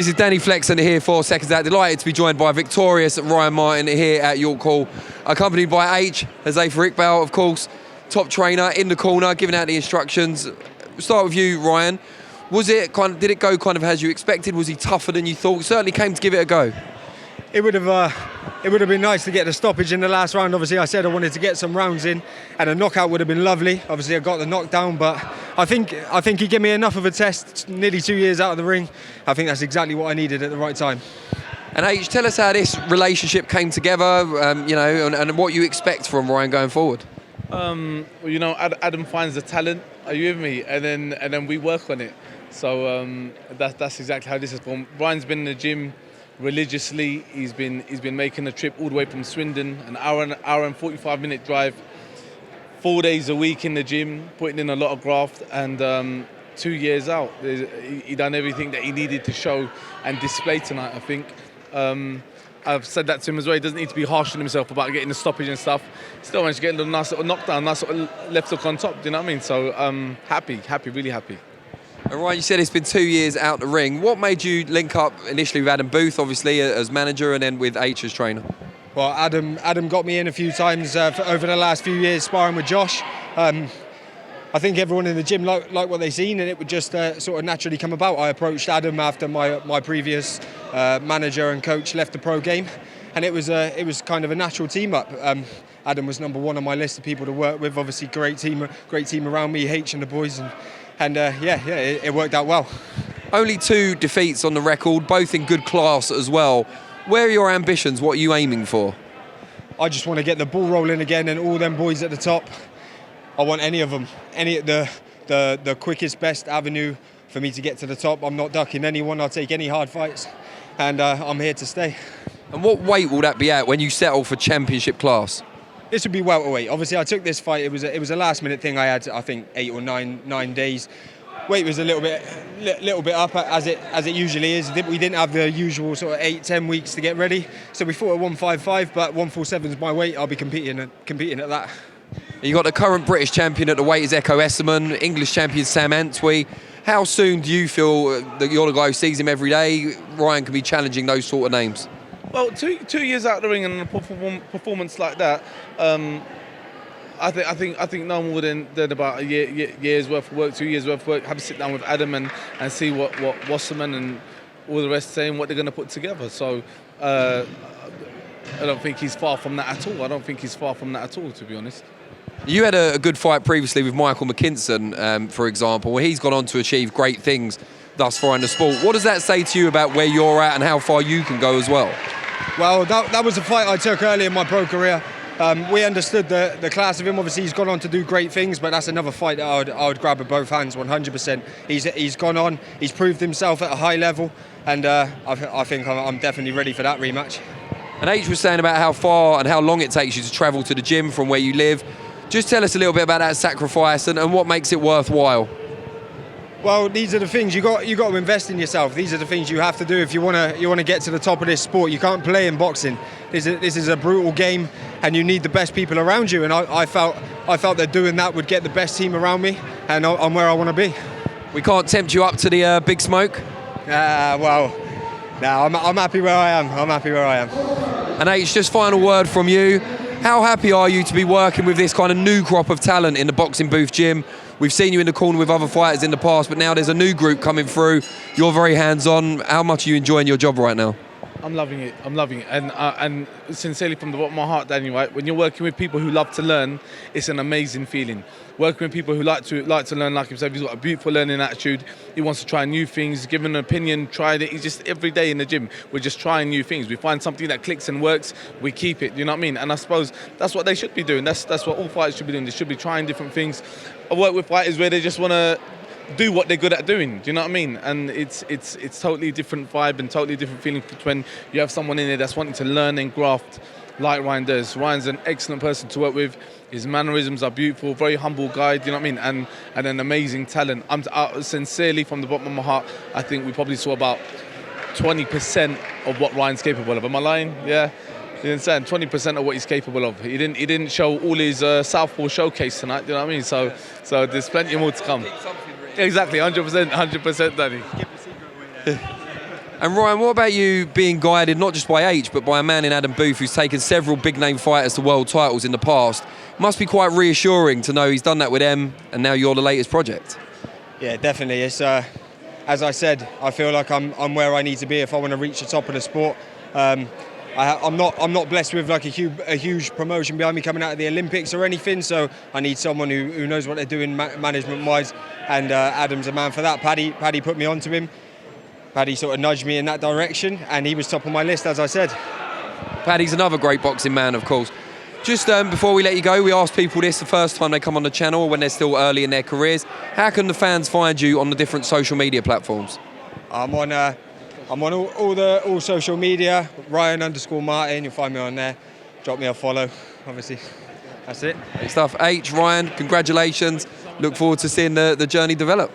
This is Danny Flexon here for Seconds Out. Delighted to be joined by victorious Ryan Martin here at York Hall, accompanied by H, Huzaifah Iqbal, of course, top trainer in the corner, giving out the instructions. We'll start with you, Ryan. Did it go kind of as you expected? Was he tougher than you thought? You certainly came to give it a go. It would have been nice to get the stoppage in the last round. Obviously, I said I wanted to get some rounds in, and a knockout would have been lovely. Obviously, I got the knockdown, but I think he gave me enough of a test. Nearly 2 years out of the ring. I think that's exactly what I needed at the right time. And H, tell us how this relationship came together, and what you expect from Ryan going forward. Adam finds the talent. Are you with me? And then we work on it. So that's exactly how this has gone. Ryan's been in the gym religiously. He's been making a trip all the way from Swindon, an hour and 45-minute drive, 4 days a week in the gym, putting in a lot of graft, and 2 years out, he done everything that he needed to show and display tonight, I think. I've said that to him as well. He doesn't need to be harsh on himself about getting the stoppage and stuff. Still managed to get a nice little knockdown, nice little left hook on top. Do you know what I mean? So happy, really happy. And Ryan, you said it's been 2 years out the ring. What made you link up initially with Adam Booth, obviously, as manager, and then with H as trainer? Well, Adam got me in a few times over the last few years sparring with Josh. I think everyone in the gym liked what they seen, and it would just sort of naturally come about. I approached Adam after my previous manager and coach left the pro game, and it was kind of a natural team up. Adam was number one on my list of people to work with. Obviously, great team around me, H and the boys, and it worked out well. Only 2 defeats on the record, both in good class as well. Where are your ambitions? What are you aiming for? I just want to get the ball rolling again, and all them boys at the top. I want any of them, the quickest, best avenue for me to get to the top. I'm not ducking anyone. I'll take any hard fights, and I'm here to stay. And what weight will that be at when you settle for championship class? This would be welterweight. Obviously, I took this fight. It was a last-minute thing. I had, I think, 8 or 9 days. Weight was a little bit up as it usually is. We didn't have the usual sort of 8-10 weeks to get ready, so we fought at 155. But 147 is my weight. I'll be competing at that. You got the current British champion at the weight is Echo Esserman, English champion Sam Antwi. How soon do you feel that you're the guy who sees him every day? Ryan can be challenging those sort of names. Well, two years out of the ring and a performance like that, I think no more than about a year's worth of work, 2 years worth of work. Have to sit down with Adam and see what Wasserman and all the rest saying what they're going to put together. So I don't think he's far from that at all. To be honest. You had a good fight previously with Michael McKinson, for example, where he's gone on to achieve great things thus far in the sport. What does that say to you about where you're at and how far you can go as well? Well, that was a fight I took early in my pro career. We understood the class of him. Obviously, he's gone on to do great things, but that's another fight that I would grab with both hands, 100%. He's gone on, he's proved himself at a high level, and I think I'm definitely ready for that rematch. And H was saying about how far and how long it takes you to travel to the gym from where you live. Just tell us a little bit about that sacrifice and what makes it worthwhile. Well, these are the things you got to invest in yourself. These are the things you have to do if you want to get to the top of this sport. You can't play in boxing. This is a brutal game, and you need the best people around you. And I felt that doing that would get the best team around me, and I'm where I want to be. We can't tempt you up to the big smoke. Well, no, I'm happy where I am. And H, just final word from you. How happy are you to be working with this kind of new crop of talent in the Boxing Booth gym? We've seen you in the corner with other fighters in the past, but now there's a new group coming through. You're very hands-on. How much are you enjoying your job right now? I'm loving it. And sincerely from the bottom of my heart, Danny, right? When you're working with people who love to learn, it's an amazing feeling. Working with people who like to learn, like himself, he's got a beautiful learning attitude. He wants to try new things, give an opinion, try it. He's just every day in the gym, we're just trying new things. We find something that clicks and works, we keep it. You know what I mean? And I suppose that's what they should be doing. That's what all fighters should be doing. They should be trying different things. I work with fighters where they just want to do what they're good at doing. Do you know what I mean? And it's totally different vibe and totally different feeling when you have someone in there that's wanting to learn and graft like Ryan does. Ryan's an excellent person to work with. His mannerisms are beautiful, very humble guy, do you know what I mean? And an amazing talent. I'm sincerely, from the bottom of my heart, I think we probably saw about 20% of what Ryan's capable of. Am I lying? Yeah. You understand? 20% of what he's capable of. He didn't show all his southpaw showcase tonight. You know what I mean? So there's plenty more to come. Exactly, 100%, Danny. And Ryan, what about you being guided not just by H, but by a man in Adam Booth who's taken several big-name fighters to world titles in the past? Must be quite reassuring to know he's done that with them, and now you're the latest project. Yeah, definitely. It's as I said, I feel like I'm where I need to be if I want to reach the top of the sport. I'm not blessed with like a huge promotion behind me coming out of the Olympics or anything, so I need someone who knows what they're doing management-wise, and Adam's a man for that. Paddy put me onto him. Paddy sort of nudged me in that direction, and he was top of my list, as I said. Paddy's another great boxing man, of course. Just before we let you go, we ask people this the first time they come on the channel or when they're still early in their careers. How can the fans find you on the different social media platforms? I'm on all social media, Ryan_Martin, you'll find me on there. Drop me a follow, obviously. That's it. Great stuff. H, Ryan, congratulations. Look forward to seeing the journey develop.